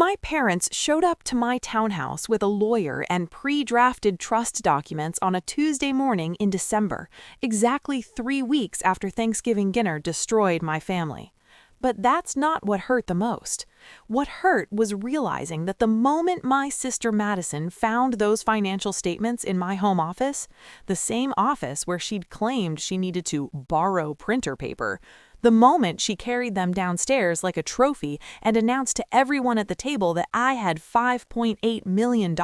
My parents showed up to my townhouse with a lawyer and pre-drafted trust documents on a Tuesday morning in December, exactly 3 weeks after Thanksgiving dinner destroyed my family. But that's not what hurt the most. What hurt was realizing that the moment my sister Madison found those financial statements in my home office, the same office where she'd claimed she needed to borrow printer paper, the moment she carried them downstairs like a trophy and announced to everyone at the table that I had $5.8 million,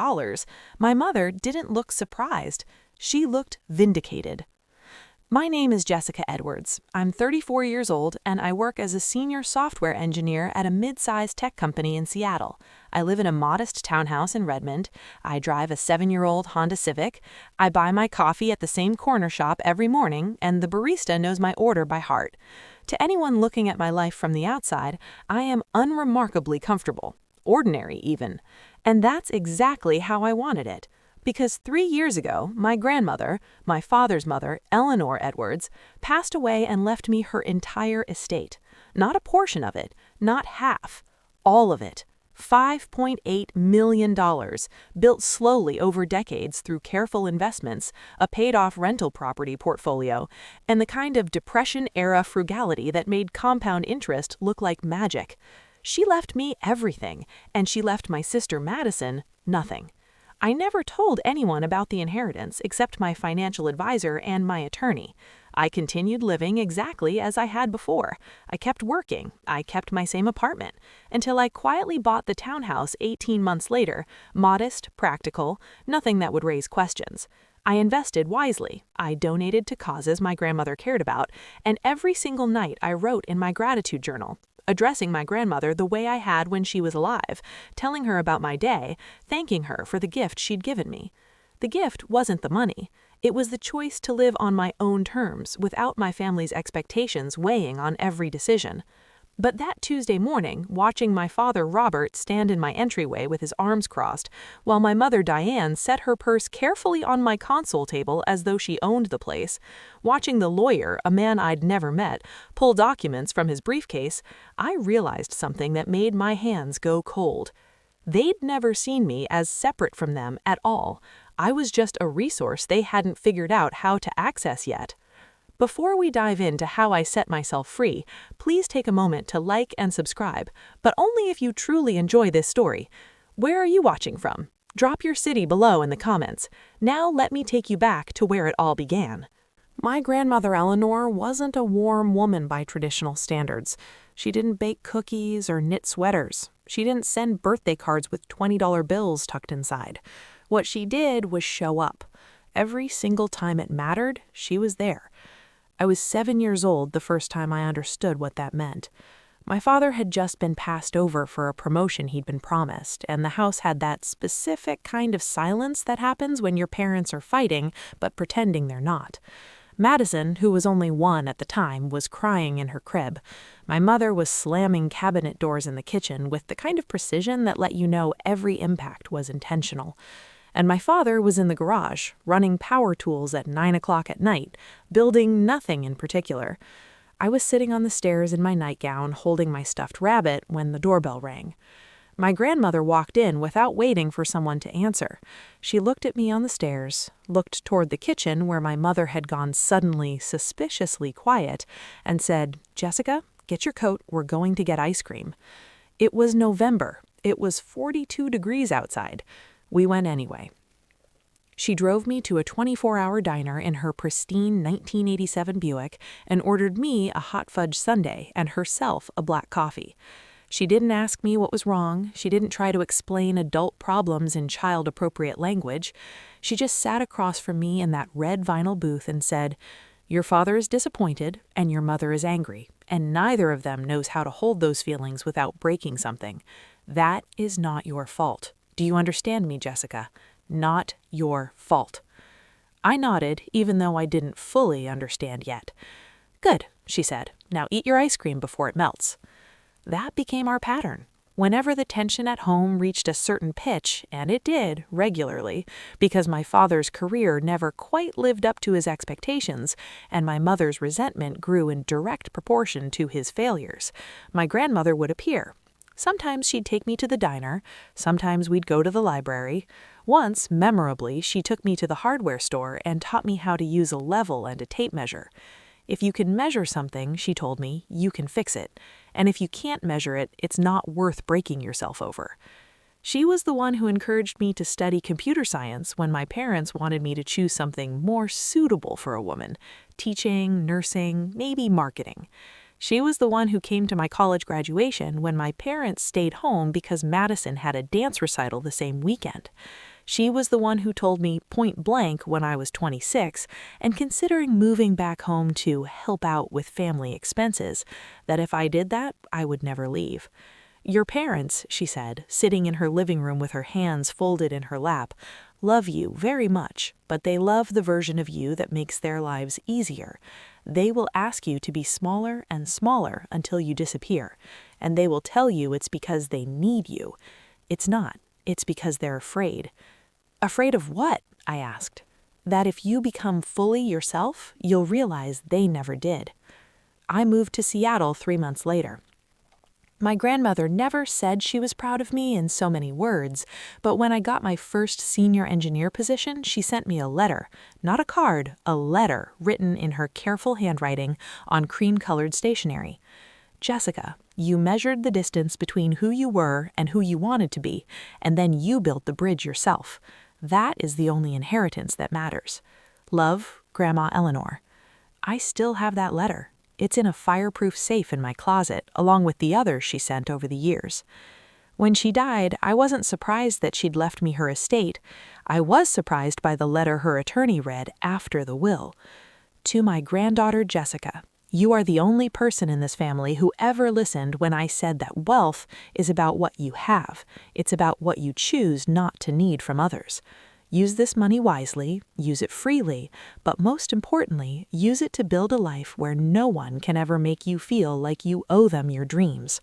my mother didn't look surprised. She looked vindicated. My name is Jessica Edwards. I'm 34 years old and I work as a senior software engineer at a mid-sized tech company in Seattle. I live in a modest townhouse in Redmond. I drive a 7-year-old Honda Civic. I buy my coffee at the same corner shop every morning, and the barista knows my order by heart. To anyone looking at my life from the outside, I am unremarkably comfortable, ordinary even. And that's exactly how I wanted it. Because 3 years ago, my grandmother, my father's mother, Eleanor Edwards, passed away and left me her entire estate. Not a portion of it, not half, all of it. $5.8 million, built slowly over decades through careful investments, a paid-off rental property portfolio, and the kind of Depression-era frugality that made compound interest look like magic. She left me everything, and she left my sister Madison nothing. I never told anyone about the inheritance except my financial advisor and my attorney. I continued living exactly as I had before. I kept working. I kept my same apartment until I quietly bought the townhouse 18 months later, modest, practical, nothing that would raise questions. I invested wisely. I donated to causes my grandmother cared about, and every single night I wrote in my gratitude journal, addressing my grandmother the way I had when she was alive, telling her about my day, thanking her for the gift she'd given me. The gift wasn't the money. It was the choice to live on my own terms without my family's expectations weighing on every decision. But that Tuesday morning, watching my father Robert stand in my entryway with his arms crossed, while my mother Diane set her purse carefully on my console table as though she owned the place, watching the lawyer, a man I'd never met, pull documents from his briefcase, I realized something that made my hands go cold. They'd never seen me as separate from them at all. I was just a resource they hadn't figured out how to access yet. Before we dive into how I set myself free, please take a moment to like and subscribe, but only if you truly enjoy this story. Where are you watching from? Drop your city below in the comments. Now let me take you back to where it all began. My grandmother Eleanor wasn't a warm woman by traditional standards. She didn't bake cookies or knit sweaters. She didn't send birthday cards with $20 bills tucked inside. What she did was show up. Every single time it mattered, she was there. I was 7 years old the first time I understood what that meant. My father had just been passed over for a promotion he'd been promised, and the house had that specific kind of silence that happens when your parents are fighting but pretending they're not. Madison, who was only 1 at the time, was crying in her crib. My mother was slamming cabinet doors in the kitchen with the kind of precision that let you know every impact was intentional. And my father was in the garage, running power tools at 9 o'clock at night, building nothing in particular. I was sitting on the stairs in my nightgown, holding my stuffed rabbit, when the doorbell rang. My grandmother walked in without waiting for someone to answer. She looked at me on the stairs, looked toward the kitchen where my mother had gone suddenly, suspiciously quiet, and said, "Jessica, get your coat, we're going to get ice cream." It was November. It was 42 degrees outside. We went anyway. She drove me to a 24-hour diner in her pristine 1987 Buick and ordered me a hot fudge sundae and herself a black coffee. She didn't ask me what was wrong. She didn't try to explain adult problems in child-appropriate language. She just sat across from me in that red vinyl booth and said, "Your father is disappointed and your mother is angry, and neither of them knows how to hold those feelings without breaking something. That is not your fault. Do you understand me, Jessica? Not your fault." I nodded, even though I didn't fully understand yet. "Good," she said. "Now eat your ice cream before it melts." That became our pattern. Whenever the tension at home reached a certain pitch, and it did regularly, because my father's career never quite lived up to his expectations, and my mother's resentment grew in direct proportion to his failures, my grandmother would appear. Sometimes she'd take me to the diner, sometimes we'd go to the library. Once, memorably, she took me to the hardware store and taught me how to use a level and a tape measure. If you can measure something, she told me, you can fix it. And if you can't measure it, it's not worth breaking yourself over. She was the one who encouraged me to study computer science when my parents wanted me to choose something more suitable for a woman: teaching, nursing, maybe marketing. She was the one who came to my college graduation when my parents stayed home because Madison had a dance recital the same weekend. She was the one who told me point blank when I was 26 and considering moving back home to help out with family expenses, that if I did that, I would never leave. Your parents, she said, sitting in her living room with her hands folded in her lap, love you very much, but they love the version of you that makes their lives easier. They will ask you to be smaller and smaller until you disappear, and they will tell you it's because they need you. It's not. It's because they're afraid. Afraid of what? I asked. That if you become fully yourself, you'll realize they never did. I moved to Seattle 3 months later. My grandmother never said she was proud of me in so many words, but when I got my first senior engineer position, she sent me a letter, not a card, a letter written in her careful handwriting on cream-colored stationery. Jessica, you measured the distance between who you were and who you wanted to be, and then you built the bridge yourself. That is the only inheritance that matters. Love, Grandma Eleanor. I still have that letter. It's in a fireproof safe in my closet, along with the others she sent over the years. When she died, I wasn't surprised that she'd left me her estate. I was surprised by the letter her attorney read after the will. To my granddaughter Jessica, you are the only person in this family who ever listened when I said that wealth is about what you have. It's about what you choose not to need from others. Use this money wisely, use it freely, but most importantly, use it to build a life where no one can ever make you feel like you owe them your dreams.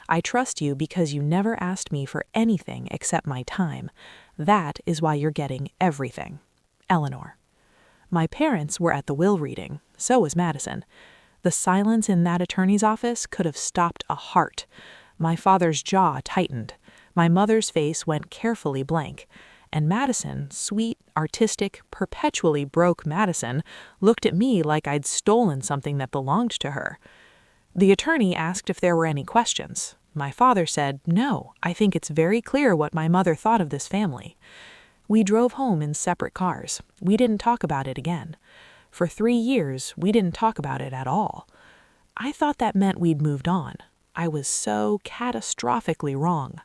I trust you because you never asked me for anything except my time. That is why you're getting everything. Eleanor. My parents were at the will reading. So was Madison. The silence in that attorney's office could have stopped a heart. My father's jaw tightened. My mother's face went carefully blank. And Madison, sweet, artistic, perpetually broke Madison, looked at me like I'd stolen something that belonged to her. The attorney asked if there were any questions. My father said, "No, I think it's very clear what my mother thought of this family." We drove home in separate cars. We didn't talk about it again. For 3 years, we didn't talk about it at all. I thought that meant we'd moved on. I was so catastrophically wrong.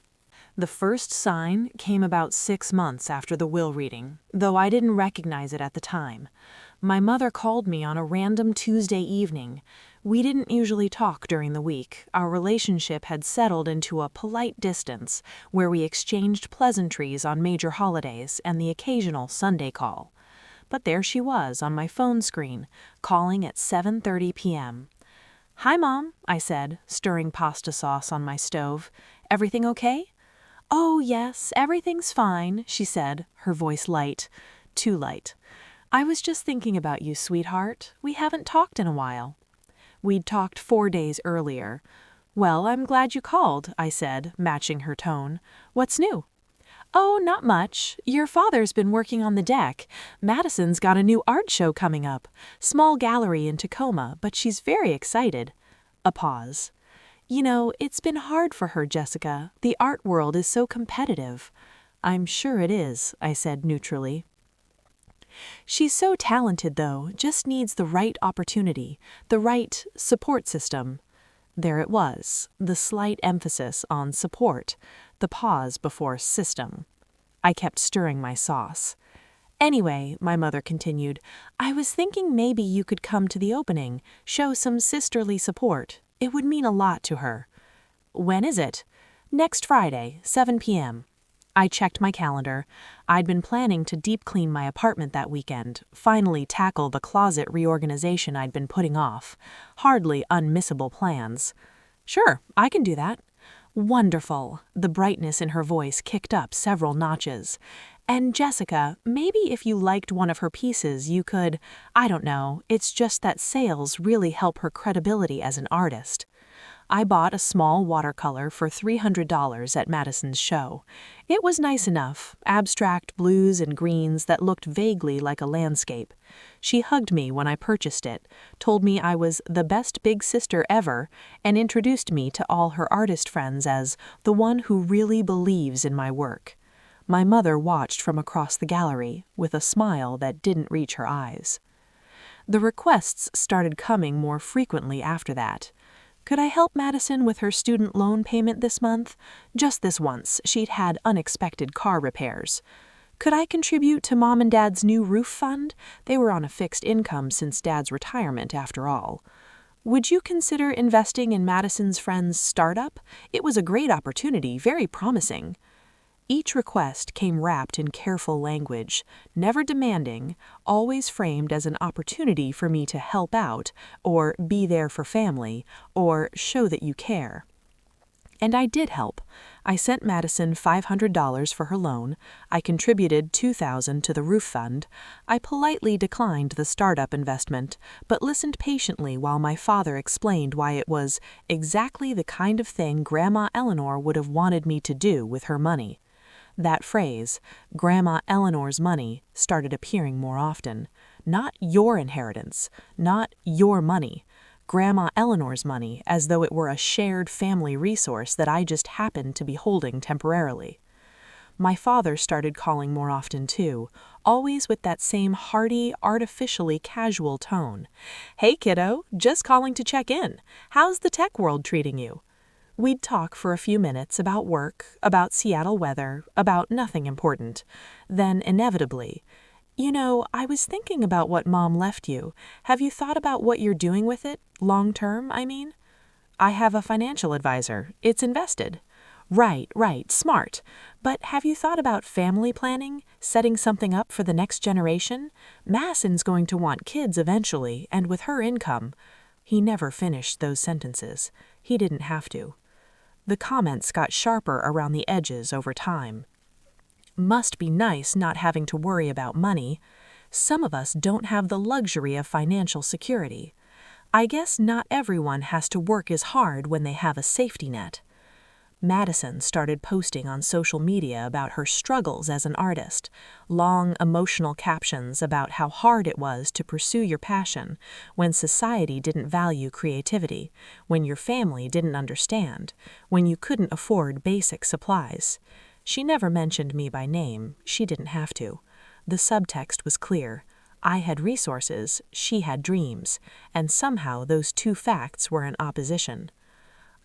The first sign came about 6 months after the will reading, though I didn't recognize it at the time. My mother called me on a random Tuesday evening. We didn't usually talk during the week. Our relationship had settled into a polite distance, where we exchanged pleasantries on major holidays and the occasional Sunday call. But there she was on my phone screen, calling at 7:30 p.m. "Hi, Mom," I said, stirring pasta sauce on my stove. "Everything okay?" "Oh, yes, everything's fine," she said, her voice light. Too light. "I was just thinking about you, sweetheart. We haven't talked in a while." We'd talked 4 days earlier. "Well, I'm glad you called," I said, matching her tone. "What's new?" "Oh, not much. Your father's been working on the deck. Madison's got a new art show coming up. Small gallery in Tacoma, but she's very excited." A pause. "You know, it's been hard for her, Jessica. The art world is so competitive." "I'm sure it is," I said neutrally. "She's so talented, though, just needs the right opportunity, the right support system." There it was, the slight emphasis on support, the pause before system. I kept stirring my sauce. "Anyway," my mother continued, "I was thinking maybe you could come to the opening, show some sisterly support. It would mean a lot to her." "When is it?" "Next Friday, 7 p.m. I checked my calendar. I'd been planning to deep clean my apartment that weekend, finally tackle the closet reorganization I'd been putting off. Hardly unmissable plans. "Sure, I can do that." "Wonderful." The brightness in her voice kicked up several notches. "And Jessica, maybe if you liked one of her pieces, you could, I don't know, it's just that sales really help her credibility as an artist." I bought a small watercolor for $300 at Madison's show. It was nice enough, abstract blues and greens that looked vaguely like a landscape. She hugged me when I purchased it, told me I was the best big sister ever, and introduced me to all her artist friends as the one who really believes in my work. My mother watched from across the gallery, with a smile that didn't reach her eyes. The requests started coming more frequently after that. Could I help Madison with her student loan payment this month? Just this once, she'd had unexpected car repairs. Could I contribute to Mom and Dad's new roof fund? They were on a fixed income since Dad's retirement, after all. Would you consider investing in Madison's friend's startup? It was a great opportunity, very promising. Each request came wrapped in careful language, never demanding, always framed as an opportunity for me to help out, or be there for family, or show that you care. And I did help. I sent Madison $500 for her loan. I contributed $2,000 to the roof fund. I politely declined the startup investment, but listened patiently while my father explained why it was exactly the kind of thing Grandma Eleanor would have wanted me to do with her money. That phrase, Grandma Eleanor's money, started appearing more often. Not your inheritance, not your money. Grandma Eleanor's money, as though it were a shared family resource that I just happened to be holding temporarily. My father started calling more often too, always with that same hearty, artificially casual tone. "Hey kiddo, just calling to check in. How's the tech world treating you?" We'd talk for a few minutes about work, about Seattle weather, about nothing important. Then, inevitably, "You know, I was thinking about what Mom left you. Have you thought about what you're doing with it? Long term, I mean?" "I have a financial advisor. It's invested." Right, smart. But have you thought about family planning, setting something up for the next generation? Madison's going to want kids eventually, and with her income." He never finished those sentences. He didn't have to. The comments got sharper around the edges over time. Must be nice not having to worry about money. Some of us don't have the luxury of financial security. I guess not everyone has to work as hard when they have a safety net. Madison started posting on social media about her struggles as an artist, long emotional captions about how hard it was to pursue your passion when society didn't value creativity, when your family didn't understand, when you couldn't afford basic supplies. She never mentioned me by name. She didn't have to. The subtext was clear. I had resources, she had dreams, and somehow those two facts were in opposition.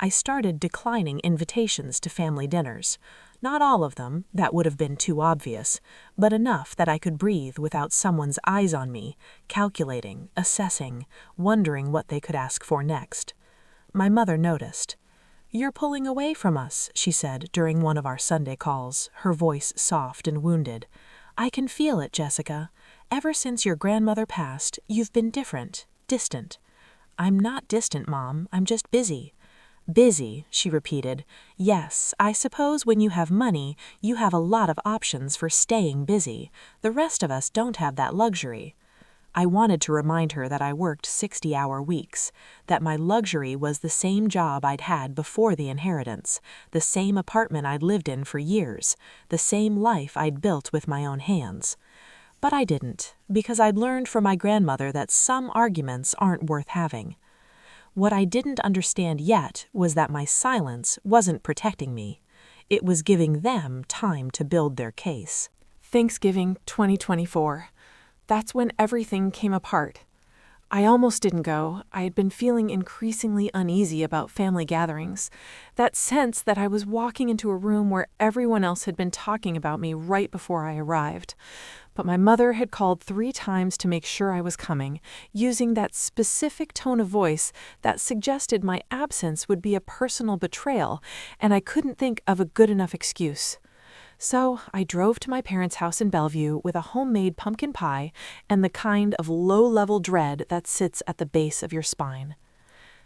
I started declining invitations to family dinners. Not all of them, that would have been too obvious, but enough that I could breathe without someone's eyes on me, calculating, assessing, wondering what they could ask for next. My mother noticed. "You're pulling away from us," she said during one of our Sunday calls, her voice soft and wounded. "I can feel it, Jessica. Ever since your grandmother passed, you've been different, distant." "I'm not distant, Mom. I'm just busy." "Busy," she repeated. "Yes, I suppose when you have money, you have a lot of options for staying busy. The rest of us don't have that luxury." I wanted to remind her that I worked 60-hour weeks, that my luxury was the same job I'd had before the inheritance, the same apartment I'd lived in for years, the same life I'd built with my own hands. But I didn't, because I'd learned from my grandmother that some arguments aren't worth having. What I didn't understand yet was that my silence wasn't protecting me. It was giving them time to build their case. Thanksgiving 2024. That's when everything came apart. I almost didn't go. I had been feeling increasingly uneasy about family gatherings. That sense that I was walking into a room where everyone else had been talking about me right before I arrived. But my mother had called 3 times to make sure I was coming, using that specific tone of voice that suggested my absence would be a personal betrayal, and I couldn't think of a good enough excuse. So I drove to my parents' house in Bellevue with a homemade pumpkin pie and the kind of low-level dread that sits at the base of your spine.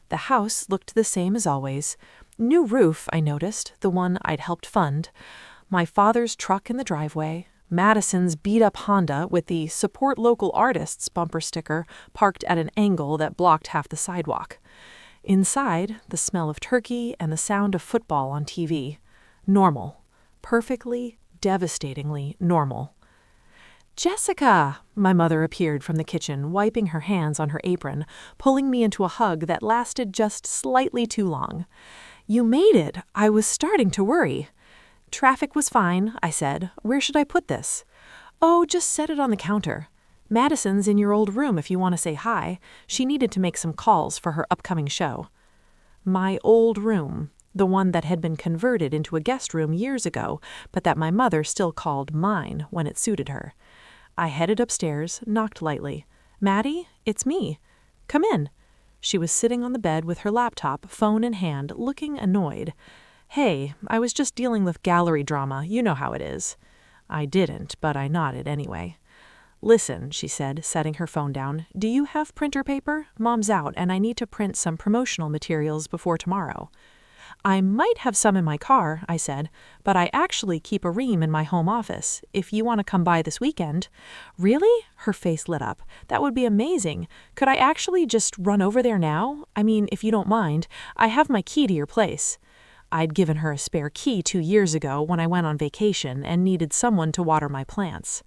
The house looked the same as always. New roof, I noticed, the one I'd helped fund. My father's truck in the driveway. Madison's beat-up Honda with the "Support Local Artists" bumper sticker parked at an angle that blocked half the sidewalk. Inside, the smell of turkey and the sound of football on TV. Normal. Perfectly, devastatingly normal. "Jessica!" My mother appeared from the kitchen, wiping her hands on her apron, pulling me into a hug that lasted just slightly too long. "You made it! I was starting to worry." "Traffic was fine," I said. "Where should I put this?" "Oh, just set it on the counter. Madison's in your old room if you want to say hi. She needed to make some calls for her upcoming show." My old room, the one that had been converted into a guest room years ago, but that my mother still called mine when it suited her. I headed upstairs, knocked lightly. "Maddie, it's me. Come in." She was sitting on the bed with her laptop, phone in hand, looking annoyed. "Hey, I was just dealing with gallery drama. You know how it is." I didn't, but I nodded anyway. "Listen," she said, setting her phone down. "Do you have printer paper? Mom's out, and I need to print some promotional materials before tomorrow." "I might have some in my car," I said, "but I actually keep a ream in my home office. If you want to come by this weekend." "Really?" Her face lit up. "That would be amazing. Could I actually just run over there now? I mean, if you don't mind. I have my key to your place." I'd given her a spare key 2 years ago when I went on vacation and needed someone to water my plants.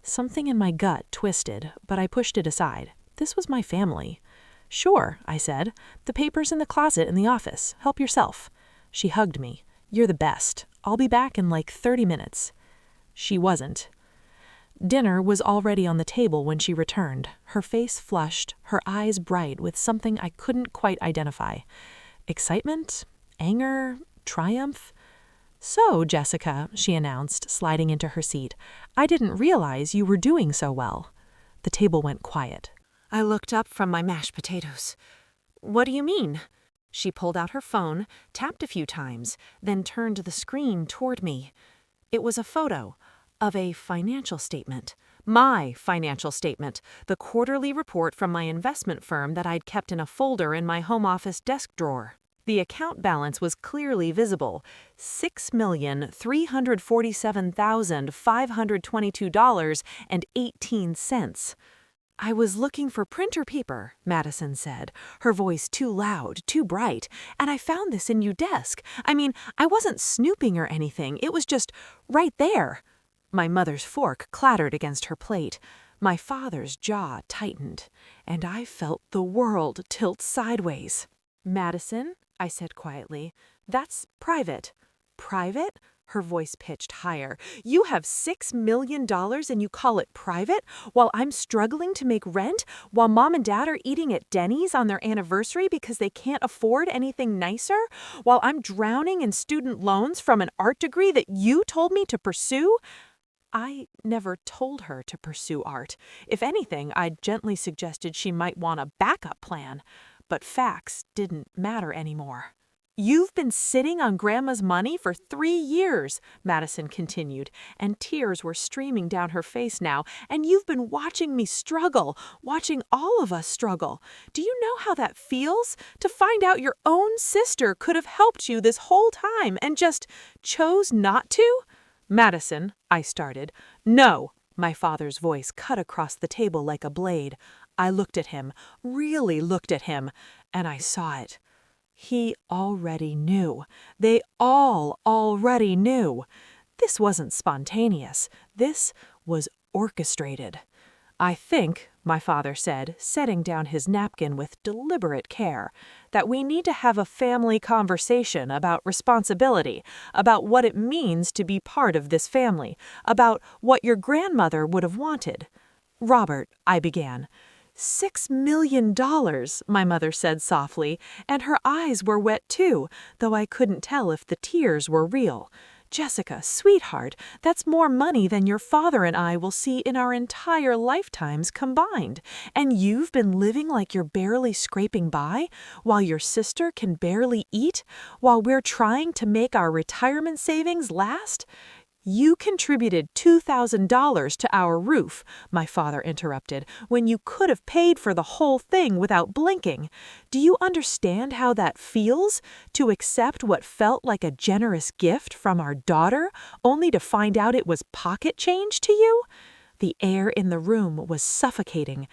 Something in my gut twisted, but I pushed it aside. This was my family. "Sure," I said. "The paper's in the closet in the office. Help yourself." She hugged me. "You're the best. I'll be back in like 30 minutes. She wasn't. Dinner was already on the table when she returned, her face flushed, her eyes bright with something I couldn't quite identify. Excitement? Anger? Triumph? "So, Jessica," she announced, sliding into her seat, "I didn't realize you were doing so well." The table went quiet. I looked up from my mashed potatoes. "What do you mean?" She pulled out her phone, tapped a few times, then turned the screen toward me. It was a photo of a financial statement. My financial statement, the quarterly report from my investment firm that I'd kept in a folder in my home office desk drawer. The account balance was clearly visible, $6,347,522.18. "I was looking for printer paper," Madison said, her voice too loud, too bright, "and I found this in your desk. I mean, I wasn't snooping or anything, it was just right there." My mother's fork clattered against her plate. My father's jaw tightened, and I felt the world tilt sideways. "Madison," I said quietly, "that's private." "Private?" Her voice pitched higher. "You have $6 million and you call it private? While I'm struggling to make rent? While Mom and Dad are eating at Denny's on their anniversary because they can't afford anything nicer? While I'm drowning in student loans from an art degree that you told me to pursue?" I never told her to pursue art. If anything, I gently suggested she might want a backup plan. But facts didn't matter anymore. "You've been sitting on Grandma's money for 3 years," Madison continued, and tears were streaming down her face now, "and you've been watching me struggle, watching all of us struggle. Do you know how that feels? To find out your own sister could have helped you this whole time and just chose not to?" "Madison," I started. "No!" My father's voice cut across the table like a blade. I looked at him, really looked at him, and I saw it. He already knew. They all already knew. This wasn't spontaneous. This was orchestrated. "I think," my father said, setting down his napkin with deliberate care, "that we need to have a family conversation about responsibility, about what it means to be part of this family, about what your grandmother would have wanted." "Robert," I began. $6 million, my mother said softly, and her eyes were wet too, though I couldn't tell if the tears were real. "Jessica, sweetheart, that's more money than your father and I will see in our entire lifetimes combined. And you've been living like you're barely scraping by, while your sister can barely eat, while we're trying to make our retirement savings last?" "You contributed $2,000 to our roof," my father interrupted, "when you could have paid for the whole thing without blinking. Do you understand how that feels? To accept what felt like a generous gift from our daughter, only to find out it was pocket change to you?" The air in the room was suffocating.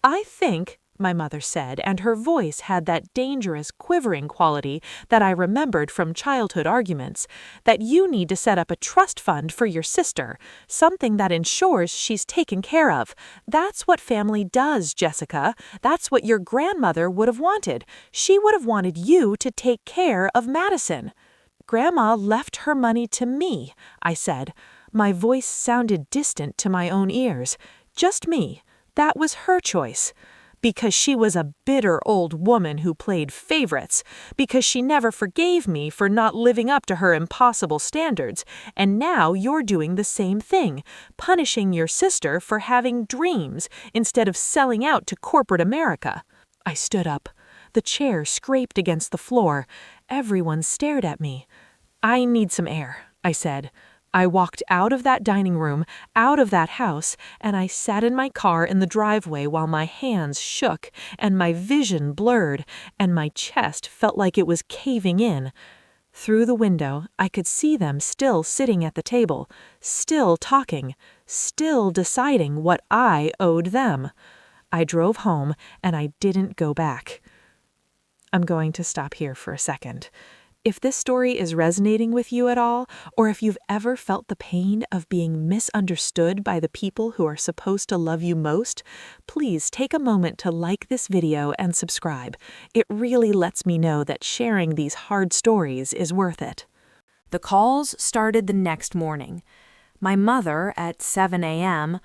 "I think," my mother said, and her voice had that dangerous, quivering quality that I remembered from childhood arguments, that you need to set up a trust fund for your sister, something that ensures she's taken care of. That's what family does, Jessica. That's what your grandmother would have wanted. She would have wanted you to take care of Madison. Grandma left her money to me, I said. My voice sounded distant to my own ears. Just me. That was her choice. Because she was a bitter old woman who played favorites, because she never forgave me for not living up to her impossible standards, and now you're doing the same thing, punishing your sister for having dreams instead of selling out to corporate America. I stood up. The chair scraped against the floor. Everyone stared at me. I need some air, I said. I walked out of that dining room, out of that house, and I sat in my car in the driveway while my hands shook and my vision blurred and my chest felt like it was caving in. Through the window, I could see them still sitting at the table, still talking, still deciding what I owed them. I drove home and I didn't go back. I'm going to stop here for a second. If this story is resonating with you at all, or if you've ever felt the pain of being misunderstood by the people who are supposed to love you most, please take a moment to like this video and subscribe. It really lets me know that sharing these hard stories is worth it. The calls started the next morning. My mother at 7 a.m.,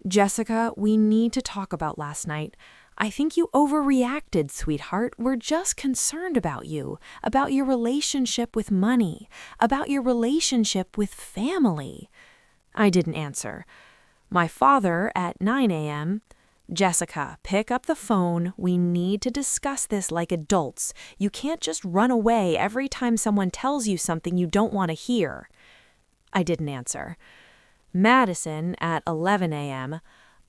"Jessica, we need to talk about last night. I think you overreacted, sweetheart. We're just concerned about you, about your relationship with money, about your relationship with family." I didn't answer. My father at 9 a.m., "Jessica, pick up the phone. We need to discuss this like adults. You can't just run away every time someone tells you something you don't want to hear." I didn't answer. Madison at 11 a.m.,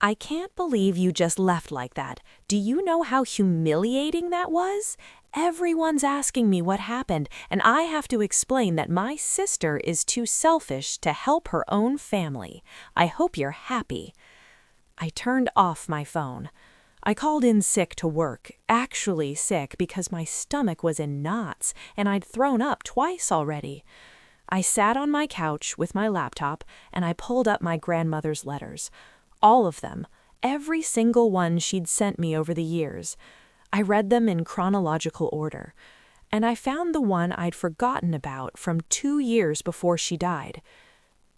"I can't believe you just left like that. Do you know how humiliating that was? Everyone's asking me what happened, and I have to explain that my sister is too selfish to help her own family. I hope you're happy." I turned off my phone. I called in sick to work, actually sick because my stomach was in knots and I'd thrown up twice already. I sat on my couch with my laptop and I pulled up my grandmother's letters. All of them, every single one she'd sent me over the years. I read them in chronological order, and I found the one I'd forgotten about from 2 years before she died.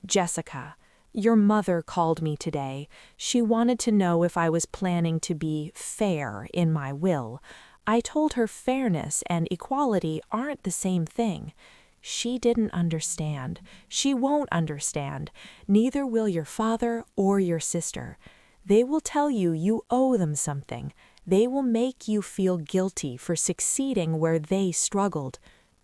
"Jessica, your mother called me today. She wanted to know if I was planning to be fair in my will. I told her fairness and equality aren't the same thing. She didn't understand. She won't understand. Neither will your father or your sister. They will tell you you owe them something. They will make you feel guilty for succeeding where they struggled.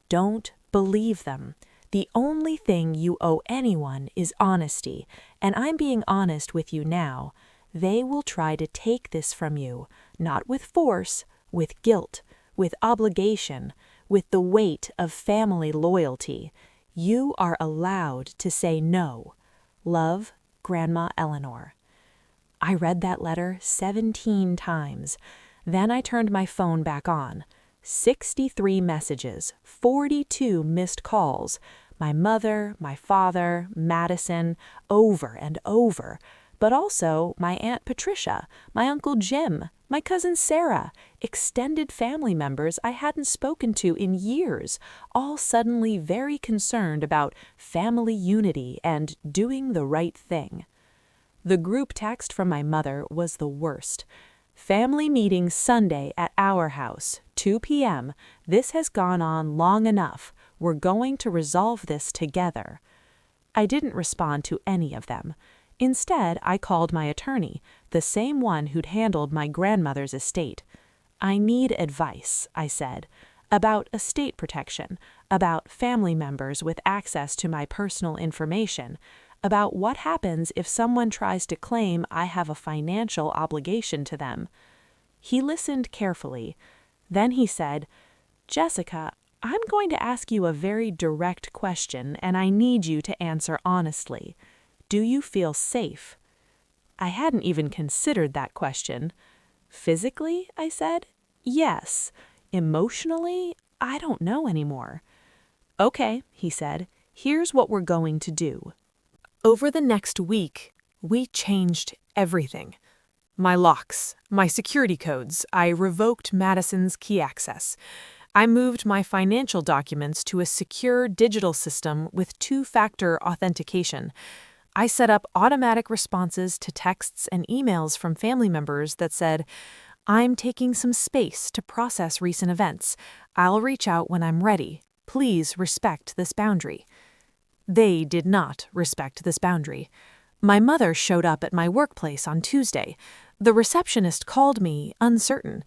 Don't believe them. The only thing you owe anyone is honesty, and I'm being honest with you now. They will try to take this from you, not with force, with guilt, with obligation, with the weight of family loyalty. You are allowed to say no. Love, Grandma Eleanor." I read that letter 17 times. Then I turned my phone back on. 63 messages, 42 missed calls. My mother, my father, Madison, over and over. But also my Aunt Patricia, my Uncle Jim, my cousin Sarah, extended family members I hadn't spoken to in years, all suddenly very concerned about family unity and doing the right thing. The group text from my mother was the worst. "Family meeting Sunday at our house, 2 p.m. This has gone on long enough. We're going to resolve this together." I didn't respond to any of them. Instead, I called my attorney, the same one who'd handled my grandmother's estate. "I need advice," I said, "about estate protection, about family members with access to my personal information, about what happens if someone tries to claim I have a financial obligation to them." He listened carefully. Then he said, "Jessica, I'm going to ask you a very direct question, and I need you to answer honestly. Do you feel safe?" I hadn't even considered that question. Physically, I said. Yes. Emotionally, I don't know anymore. Okay, he said. Here's what we're going to do. Over the next week, we changed everything. My locks, my security codes, I revoked Madison's key access. I moved my financial documents to a secure digital system with two-factor authentication. I set up automatic responses to texts and emails from family members that said, "I'm taking some space to process recent events. I'll reach out when I'm ready. Please respect this boundary." They did not respect this boundary. My mother showed up at my workplace on Tuesday. The receptionist called me, uncertain.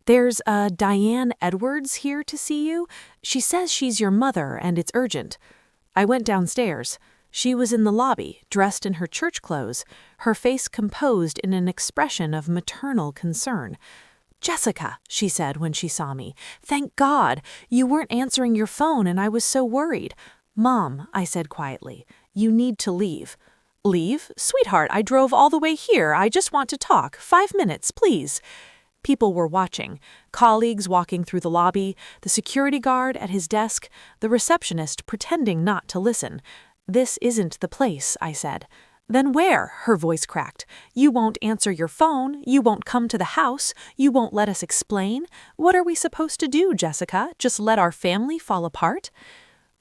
"There's a Diane Edwards here to see you. She says she's your mother and it's urgent." I went downstairs. She was in the lobby, dressed in her church clothes, her face composed in an expression of maternal concern. "Jessica," she said when she saw me, "thank God. You weren't answering your phone and I was so worried." "Mom," I said quietly, "you need to leave." "Leave? Sweetheart, I drove all the way here. I just want to talk. 5 minutes, please." People were watching, colleagues walking through the lobby, the security guard at his desk, the receptionist pretending not to listen. "This isn't the place," I said. "Then where?" her voice cracked. "You won't answer your phone. You won't come to the house. You won't let us explain. What are we supposed to do, Jessica? Just let our family fall apart?"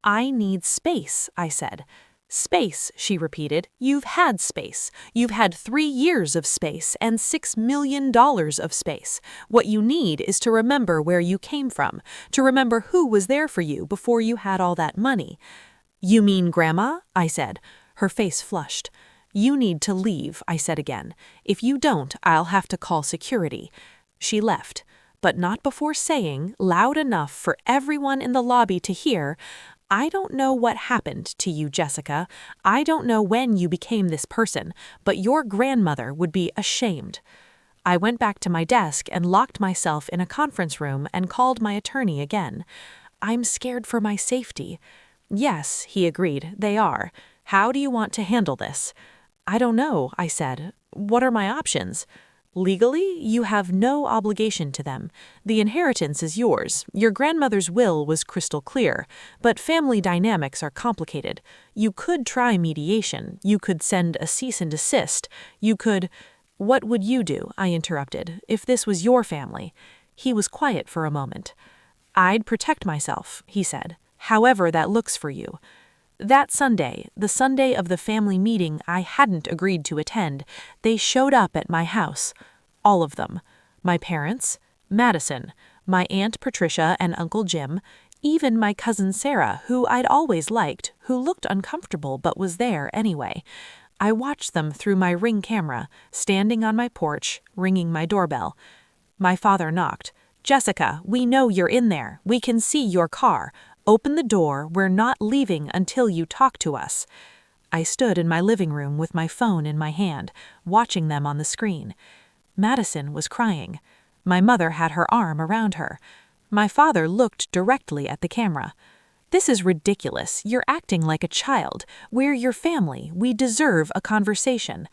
"I need space," I said. "Space," she repeated. "You've had space. You've had 3 years of space and $6 million of space. What you need is to remember where you came from, to remember who was there for you before you had all that money." "You mean Grandma?" I said. Her face flushed. "You need to leave," I said again. "If you don't, I'll have to call security." She left, but not before saying, loud enough for everyone in the lobby to hear, "I don't know what happened to you, Jessica. I don't know when you became this person, but your grandmother would be ashamed." I went back to my desk and locked myself in a conference room and called my attorney again. "I'm scared for my safety." "Yes," he agreed, "they are. How do you want to handle this?" "I don't know," I said. "What are my options?" "Legally, you have no obligation to them. The inheritance is yours. Your grandmother's will was crystal clear, but family dynamics are complicated. You could try mediation. You could send a cease and desist. You could—" "What would you do," I interrupted, "if this was your family?" He was quiet for a moment. "I'd protect myself," he said, "however that looks for you." That Sunday, the Sunday of the family meeting I hadn't agreed to attend, they showed up at my house. All of them. My parents, Madison, my Aunt Patricia and Uncle Jim, even my cousin Sarah, who I'd always liked, who looked uncomfortable but was there anyway. I watched them through my Ring camera, standing on my porch, ringing my doorbell. My father knocked. "Jessica, we know you're in there. We can see your car. Open the door. We're not leaving until you talk to us." I stood in my living room with my phone in my hand, watching them on the screen. Madison was crying. My mother had her arm around her. My father looked directly at the camera. "This is ridiculous. You're acting like a child. We're your family. We deserve a conversation."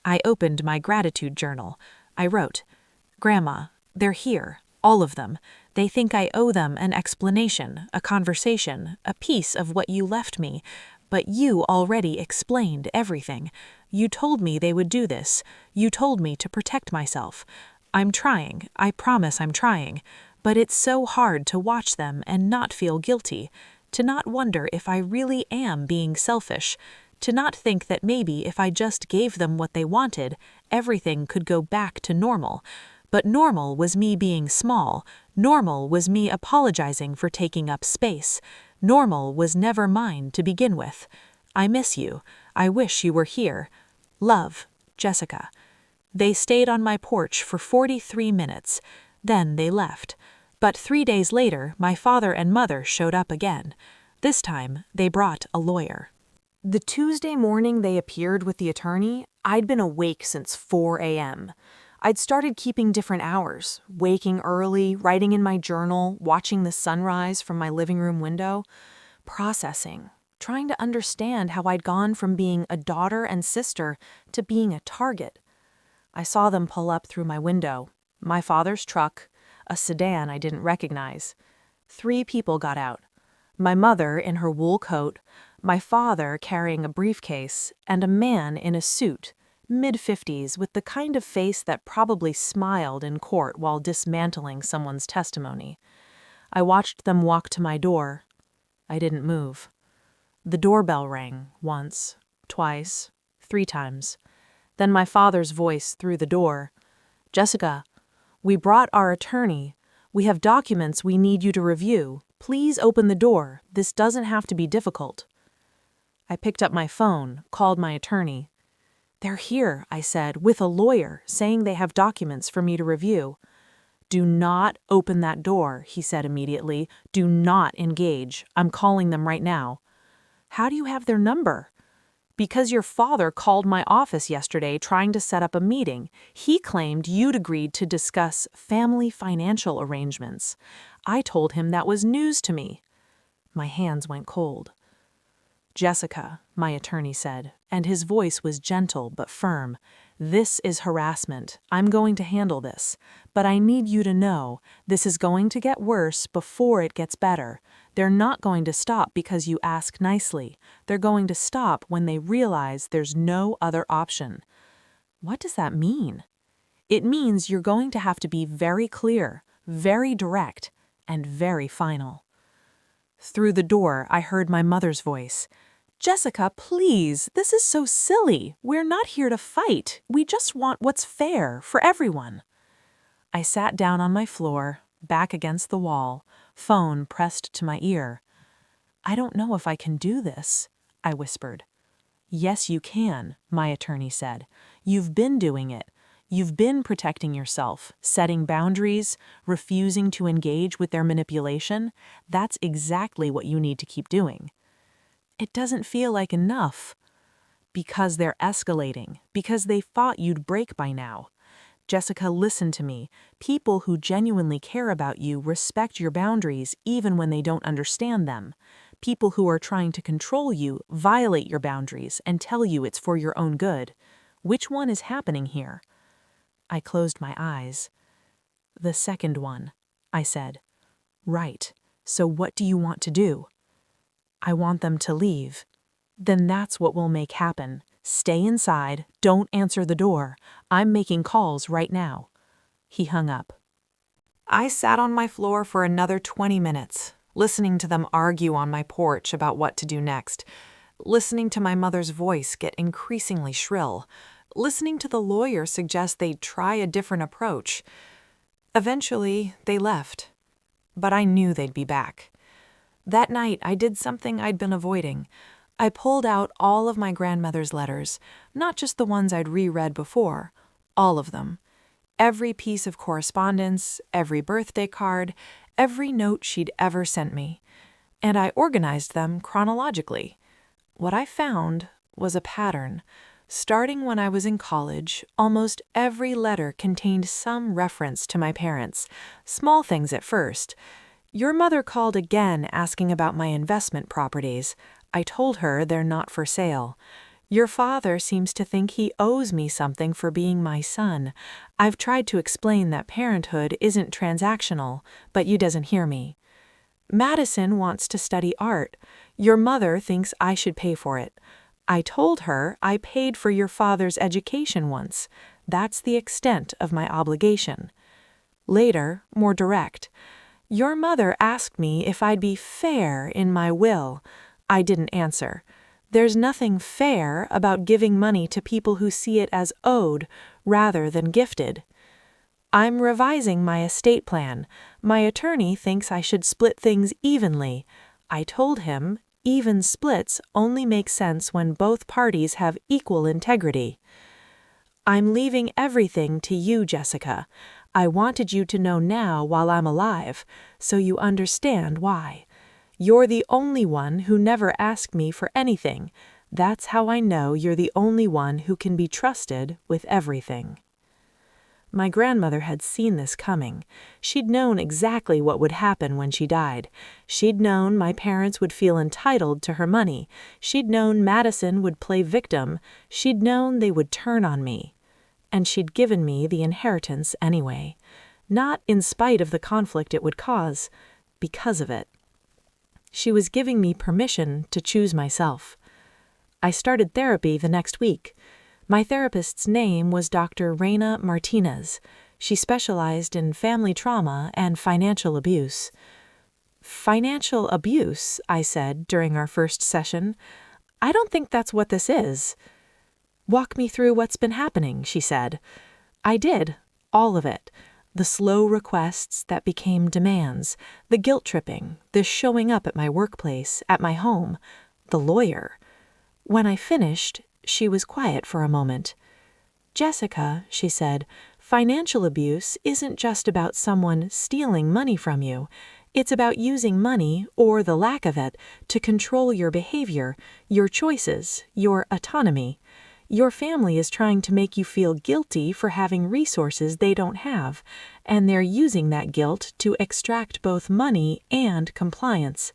I opened my gratitude journal. I wrote, "Grandma, they're here. All of them. They think I owe them an explanation, a conversation, a piece of what you left me. But you already explained everything. You told me they would do this. You told me to protect myself. I'm trying. I promise I'm trying. But it's so hard to watch them and not feel guilty, to not wonder if I really am being selfish, to not think that maybe if I just gave them what they wanted, everything could go back to normal. But normal was me being small. Normal was me apologizing for taking up space. Normal was never mine to begin with. I miss you. I wish you were here. Love, Jessica." They stayed on my porch for 43 minutes. Then they left. But 3 days later, my father and mother showed up again. This time, they brought a lawyer. The Tuesday morning they appeared with the attorney, I'd been awake since 4 a.m. I'd started keeping different hours, waking early, writing in my journal, watching the sunrise from my living room window, processing, trying to understand how I'd gone from being a daughter and sister to being a target. I saw them pull up through my window. my father's truck, a sedan I didn't recognize. 3 people got out. My mother in her wool coat, my father carrying a briefcase, and a man in a suit, mid-50s, with the kind of face that probably smiled in court while dismantling someone's testimony. I watched them walk to my door. I didn't move. The doorbell rang once, twice, 3 times. Then my father's voice through the door. "Jessica, we brought our attorney. We have documents we need you to review. Please open the door. This doesn't have to be difficult." I picked up my phone, called my attorney. "They're here," I said, "with a lawyer, saying they have documents for me to review." "Do not open that door," he said immediately. "Do not engage. I'm calling them right now." "How do you have their number?" "Because your father called my office yesterday trying to set up a meeting. He claimed you'd agreed to discuss family financial arrangements. I told him that was news to me." My hands went cold. "Jessica," my attorney said, and his voice was gentle but firm, "this is harassment. I'm going to handle this. But I need you to know, this is going to get worse before it gets better. They're not going to stop because you ask nicely. They're going to stop when they realize there's no other option." What does that mean? It means you're going to have to be very clear, very direct, and very final. Through the door, I heard my mother's voice. "Jessica, please, this is so silly. We're not here to fight. We just want what's fair for everyone." I sat down on my floor, back against the wall, phone pressed to my ear. "I don't know if I can do this," I whispered. "Yes, you can," my attorney said. "You've been doing it. You've been protecting yourself, setting boundaries, refusing to engage with their manipulation. That's exactly what you need to keep doing." "It doesn't feel like enough." "Because they're escalating, because they thought you'd break by now. Jessica, listen to me. People who genuinely care about you respect your boundaries even when they don't understand them. People who are trying to control you violate your boundaries and tell you it's for your own good. Which one is happening here?" I closed my eyes. "The second one," I said. "Right. So what do you want to do?" "I want them to leave." "Then that's what we'll make happen. Stay inside, don't answer the door. I'm making calls right now." He hung up. I sat on my floor for another 20 minutes, listening to them argue on my porch about what to do next, listening to my mother's voice get increasingly shrill, listening to the lawyer suggest they'd try a different approach. Eventually, they left. But I knew they'd be back. That night, I did something I'd been avoiding. I pulled out all of my grandmother's letters, not just the ones I'd reread before, all of them. Every piece of correspondence, every birthday card, every note she'd ever sent me. And I organized them chronologically. What I found was a pattern. Starting when I was in college, almost every letter contained some reference to my parents, small things at first. Your mother called again asking about my investment properties. I told her they're not for sale. Your father seems to think he owes me something for being my son. I've tried to explain that parenthood isn't transactional, but you doesn't hear me. Madison wants to study art. Your mother thinks I should pay for it. I told her I paid for your father's education once. That's the extent of my obligation. Later, more direct. Your mother asked me if I'd be fair in my will. I didn't answer. There's nothing fair about giving money to people who see it as owed rather than gifted. I'm revising my estate plan. My attorney thinks I should split things evenly. I told him even splits only make sense when both parties have equal integrity. I'm leaving everything to you, Jessica. I wanted you to know now while I'm alive, so you understand why. You're the only one who never asked me for anything. That's how I know you're the only one who can be trusted with everything. My grandmother had seen this coming. She'd known exactly what would happen when she died. She'd known my parents would feel entitled to her money. She'd known Madison would play victim. She'd known they would turn on me. And she'd given me the inheritance anyway. not in spite of the conflict it would cause, because of it. She was giving me permission to choose myself. I started therapy the next week. My therapist's name was Dr. Reina Martinez. She specialized in family trauma and financial abuse. Financial abuse, I said during our first session. I don't think that's what this is. Walk me through what's been happening, she said. I did, all of it. The slow requests that became demands, the guilt-tripping, the showing up at my workplace, at my home, the lawyer. When I finished, she was quiet for a moment. Jessica, she said, financial abuse isn't just about someone stealing money from you. It's about using money, or the lack of it, to control your behavior, your choices, your autonomy. Your family is trying to make you feel guilty for having resources they don't have, and they're using that guilt to extract both money and compliance.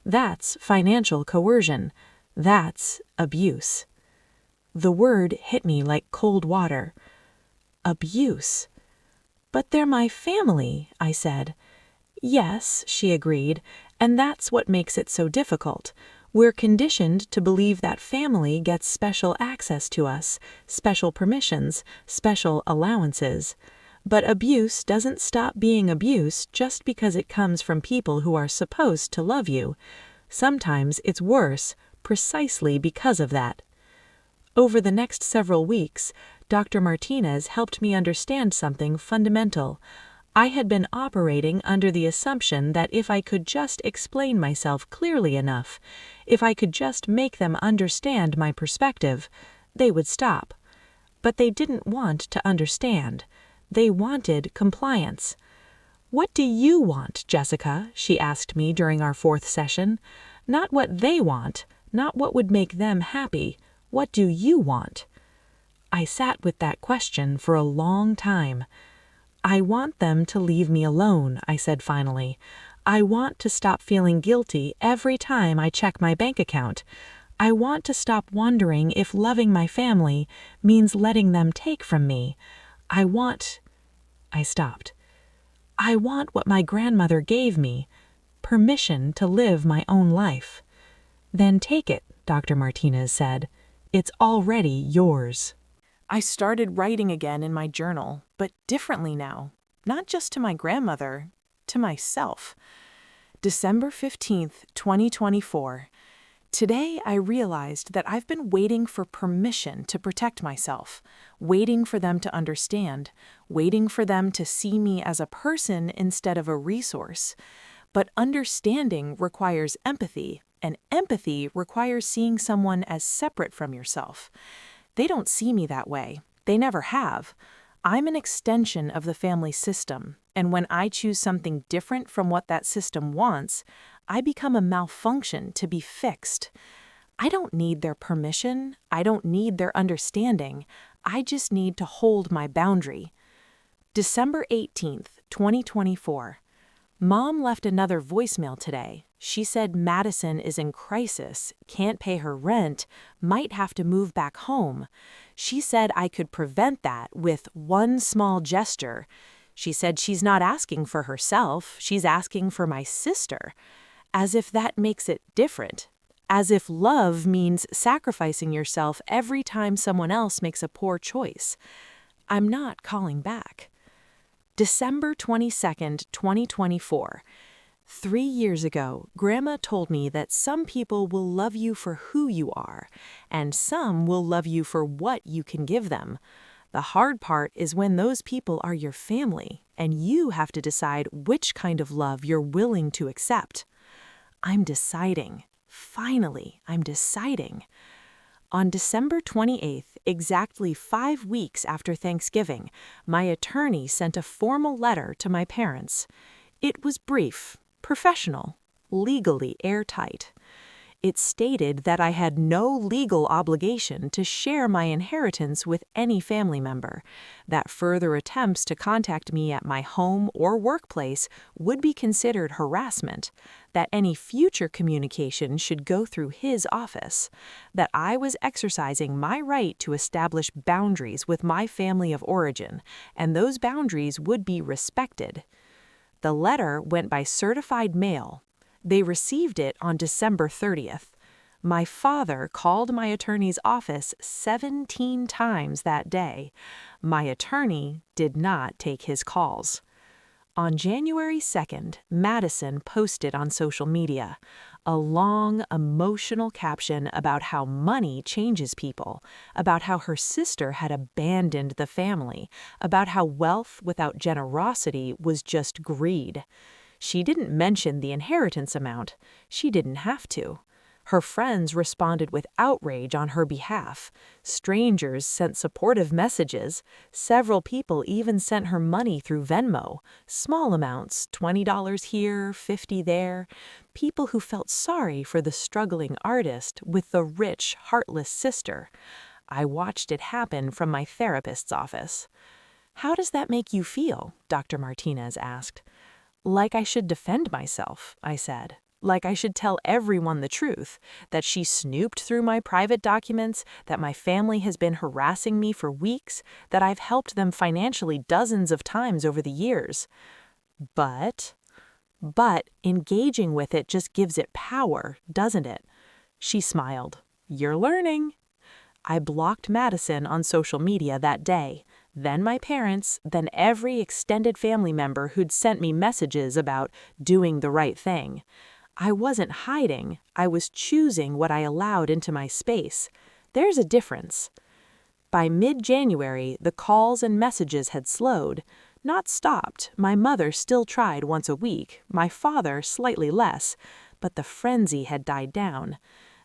That's financial coercion. That's abuse. The word hit me like cold water. Abuse. But they're my family, I said. Yes, she agreed, and that's what makes it so difficult. We're conditioned to believe that family gets special access to us, special permissions, special allowances. But abuse doesn't stop being abuse just because it comes from people who are supposed to love you. Sometimes it's worse, precisely because of that. Over the next several weeks, Dr. Martinez helped me understand something fundamental. I had been operating under the assumption that if I could just explain myself clearly enough, if I could just make them understand my perspective, they would stop. But they didn't want to understand. They wanted compliance. What do you want, Jessica? She asked me during our fourth session. Not what they want, not what would make them happy. What do you want? I sat with that question for a long time. I want them to leave me alone, I said finally. I want to stop feeling guilty every time I check my bank account. I want to stop wondering if loving my family means letting them take from me. I stopped. I want what my grandmother gave me, permission to live my own life. Then take it, Dr. Martinez said. It's already yours. I started writing again in my journal, but differently now. Not just to my grandmother, to myself. December 15th, 2024. Today I realized that I've been waiting for permission to protect myself, waiting for them to understand, waiting for them to see me as a person instead of a resource. But understanding requires empathy, and empathy requires seeing someone as separate from yourself. They don't see me that way. They never have. I'm an extension of the family system, and when I choose something different from what that system wants, I become a malfunction to be fixed. I don't need their permission. I don't need their understanding. I just need to hold my boundary. December 18th, 2024. Mom left another voicemail today. She said Madison is in crisis, can't pay her rent, might have to move back home. She said I could prevent that with one small gesture. She said she's not asking for herself, she's asking for my sister. As if that makes it different. As if love means sacrificing yourself every time someone else makes a poor choice. I'm not calling back. December 22nd, 2024. 3 years ago, Grandma told me that some people will love you for who you are, and some will love you for what you can give them. The hard part is when those people are your family, and you have to decide which kind of love you're willing to accept. I'm deciding. Finally, I'm deciding. On December 28th, exactly 5 weeks after Thanksgiving, my attorney sent a formal letter to my parents. It was brief, professional, legally airtight. It stated that I had no legal obligation to share my inheritance with any family member, that further attempts to contact me at my home or workplace would be considered harassment, that any future communication should go through his office, that I was exercising my right to establish boundaries with my family of origin, and those boundaries would be respected. The letter went by certified mail. They received it on December 30th. My father called my attorney's office 17 times that day. My attorney did not take his calls. On January 2nd, Madison posted on social media a long, emotional caption about how money changes people, about how her sister had abandoned the family, about how wealth without generosity was just greed. She didn't mention the inheritance amount. She didn't have to. Her friends responded with outrage on her behalf. Strangers sent supportive messages. Several people even sent her money through Venmo. Small amounts, $20 here, $50 there. People who felt sorry for the struggling artist with the rich, heartless sister. I watched it happen from my therapist's office. "How does that make you feel?" Dr. Martinez asked. "Like I should defend myself," I said. "Like I should tell everyone the truth, that she snooped through my private documents, that my family has been harassing me for weeks, that I've helped them financially dozens of times over the years. But engaging with it just gives it power, doesn't it?" She smiled. "You're learning." I blocked Madison on social media that day, then my parents, then every extended family member who'd sent me messages about doing the right thing. I wasn't hiding, I was choosing what I allowed into my space. There's a difference. By mid-January, the calls and messages had slowed. Not stopped, my mother still tried once a week, my father slightly less, but the frenzy had died down.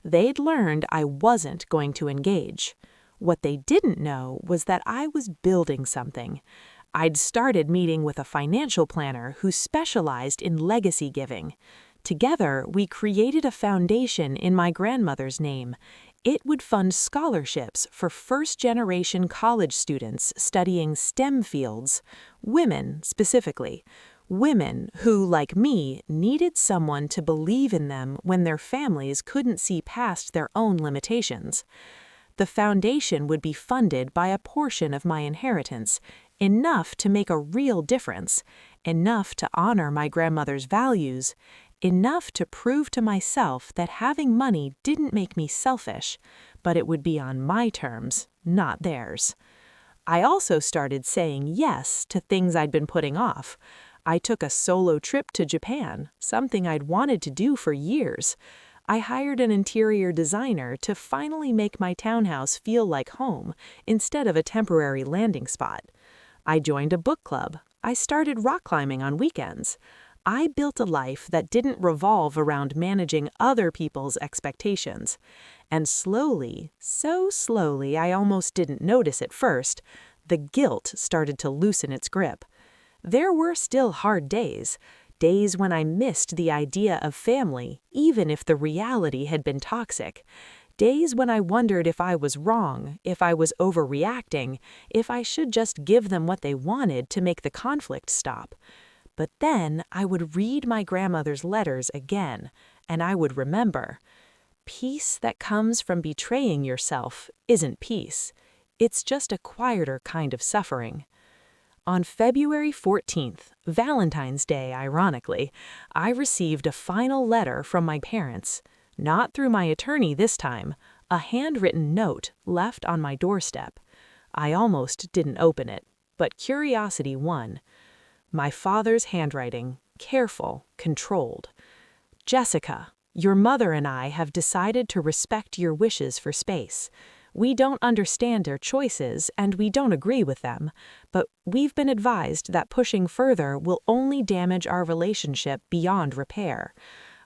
They'd learned I wasn't going to engage. What they didn't know was that I was building something. I'd started meeting with a financial planner who specialized in legacy giving. Together, we created a foundation in my grandmother's name. It would fund scholarships for first-generation college students studying STEM fields, women specifically. Women who, like me, needed someone to believe in them when their families couldn't see past their own limitations. The foundation would be funded by a portion of my inheritance, enough to make a real difference, enough to honor my grandmother's values, enough to prove to myself that having money didn't make me selfish, but it would be on my terms, not theirs. I also started saying yes to things I'd been putting off. I took a solo trip to Japan, something I'd wanted to do for years. I hired an interior designer to finally make my townhouse feel like home instead of a temporary landing spot. I joined a book club. I started rock climbing on weekends. I built a life that didn't revolve around managing other people's expectations. And slowly, so slowly I almost didn't notice at first, the guilt started to loosen its grip. There were still hard days. Days when I missed the idea of family, even if the reality had been toxic. Days when I wondered if I was wrong, if I was overreacting, if I should just give them what they wanted to make the conflict stop. But then I would read my grandmother's letters again, and I would remember. Peace that comes from betraying yourself isn't peace. It's just a quieter kind of suffering. On February 14th, Valentine's Day ironically, I received a final letter from my parents. Not through my attorney this time, a handwritten note left on my doorstep. I almost didn't open it, but curiosity won. My father's handwriting, careful, controlled. "Jessica, your mother and I have decided to respect your wishes for space. We don't understand your choices and we don't agree with them, but we've been advised that pushing further will only damage our relationship beyond repair.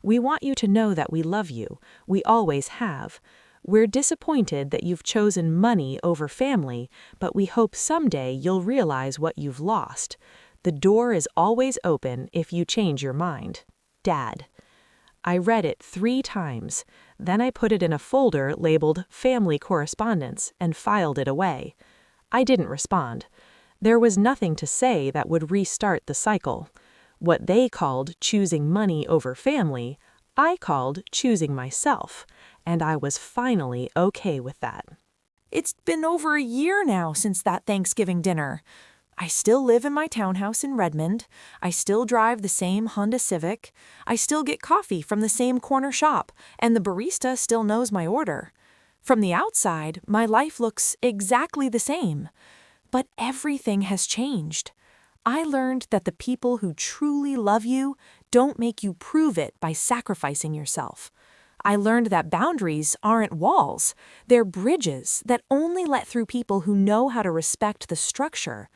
We want you to know that we love you. We always have. We're disappointed that you've chosen money over family, but we hope someday you'll realize what you've lost. The door is always open if you change your mind. Dad." I read it 3 times. Then I put it in a folder labeled Family Correspondence and filed it away. I didn't respond. There was nothing to say that would restart the cycle. What they called choosing money over family, I called choosing myself, and I was finally okay with that. It's been over a year now since that Thanksgiving dinner. I still live in my townhouse in Redmond. I still drive the same Honda Civic. I still get coffee from the same corner shop, and the barista still knows my order. From the outside, my life looks exactly the same. But everything has changed. I learned that the people who truly love you don't make you prove it by sacrificing yourself. I learned that boundaries aren't walls. They're bridges that only let through people who know how to respect the structure.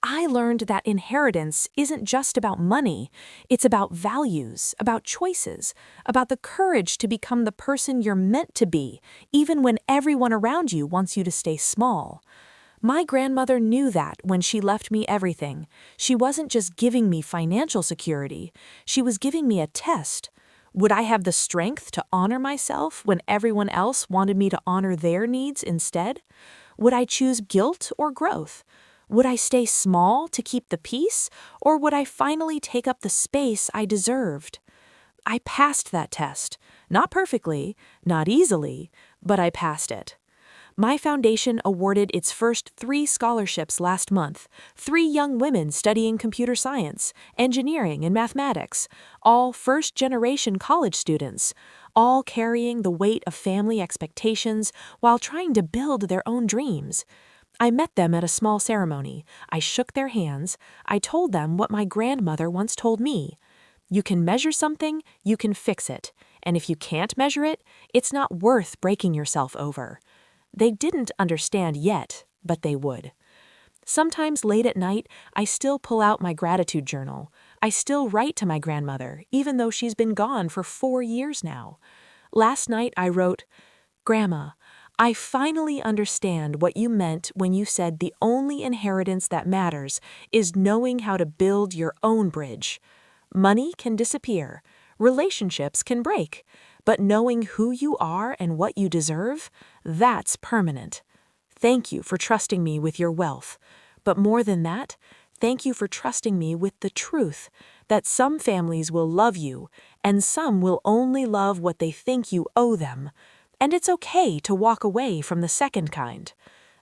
I learned that inheritance isn't just about money. It's about values, about choices, about the courage to become the person you're meant to be, even when everyone around you wants you to stay small. My grandmother knew that when she left me everything. She wasn't just giving me financial security. She was giving me a test. Would I have the strength to honor myself when everyone else wanted me to honor their needs instead? Would I choose guilt or growth? Would I stay small to keep the peace, or would I finally take up the space I deserved? I passed that test. Not perfectly, not easily, but I passed it. My foundation awarded its first 3 scholarships last month, 3 young women studying computer science, engineering, and mathematics, all first-generation college students, all carrying the weight of family expectations while trying to build their own dreams. I met them at a small ceremony. I shook their hands. I told them what my grandmother once told me. You can measure something, you can fix it. And if you can't measure it, it's not worth breaking yourself over. They didn't understand yet, but they would. Sometimes late at night, I still pull out my gratitude journal. I still write to my grandmother, even though she's been gone for 4 years now. Last night I wrote, "Grandma, I finally understand what you meant when you said the only inheritance that matters is knowing how to build your own bridge. Money can disappear, relationships can break, but knowing who you are and what you deserve, that's permanent. Thank you for trusting me with your wealth. But more than that, thank you for trusting me with the truth that some families will love you and some will only love what they think you owe them. And it's okay to walk away from the second kind.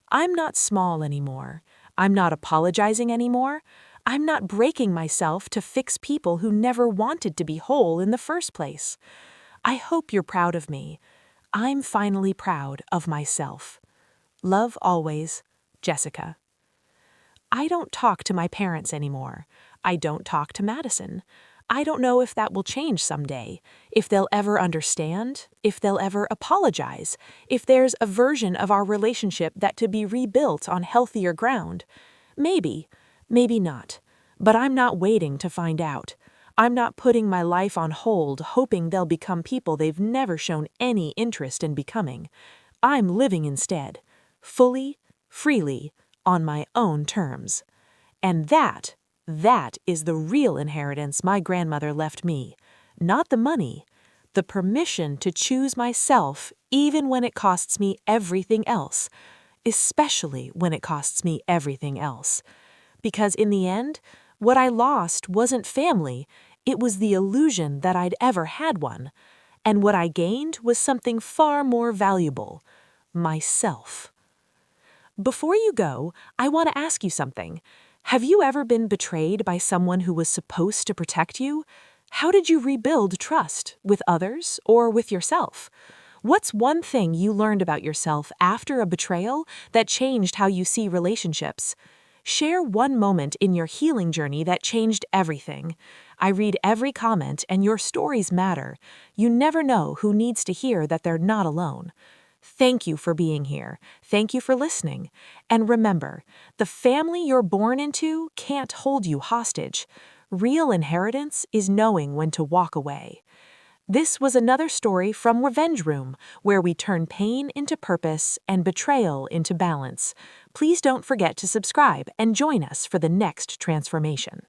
I'm not small anymore. I'm not apologizing anymore. I'm not breaking myself to fix people who never wanted to be whole in the first place. I hope you're proud of me. I'm finally proud of myself. Love always, Jessica." I don't talk to my parents anymore. I don't talk to Madison. I don't know if that will change someday, if they'll ever understand, if they'll ever apologize, if there's a version of our relationship that to be rebuilt on healthier ground. Maybe, maybe not. But I'm not waiting to find out. I'm not putting my life on hold hoping they'll become people they've never shown any interest in becoming. I'm living instead, fully, freely, on my own terms. And that is the real inheritance my grandmother left me. Not the money, the permission to choose myself even when it costs me everything else, especially when it costs me everything else. Because in the end, what I lost wasn't family, it was the illusion that I'd ever had one. And what I gained was something far more valuable, myself. Before you go, I want to ask you something. Have you ever been betrayed by someone who was supposed to protect you? How did you rebuild trust, with others or with yourself? What's one thing you learned about yourself after a betrayal that changed how you see relationships? Share one moment in your healing journey that changed everything. I read every comment and your stories matter. You never know who needs to hear that they're not alone. Thank you for being here. Thank you for listening. And remember, the family you're born into can't hold you hostage. Real inheritance is knowing when to walk away. This was another story from Revenge Room, where we turn pain into purpose and betrayal into balance. Please don't forget to subscribe and join us for the next transformation.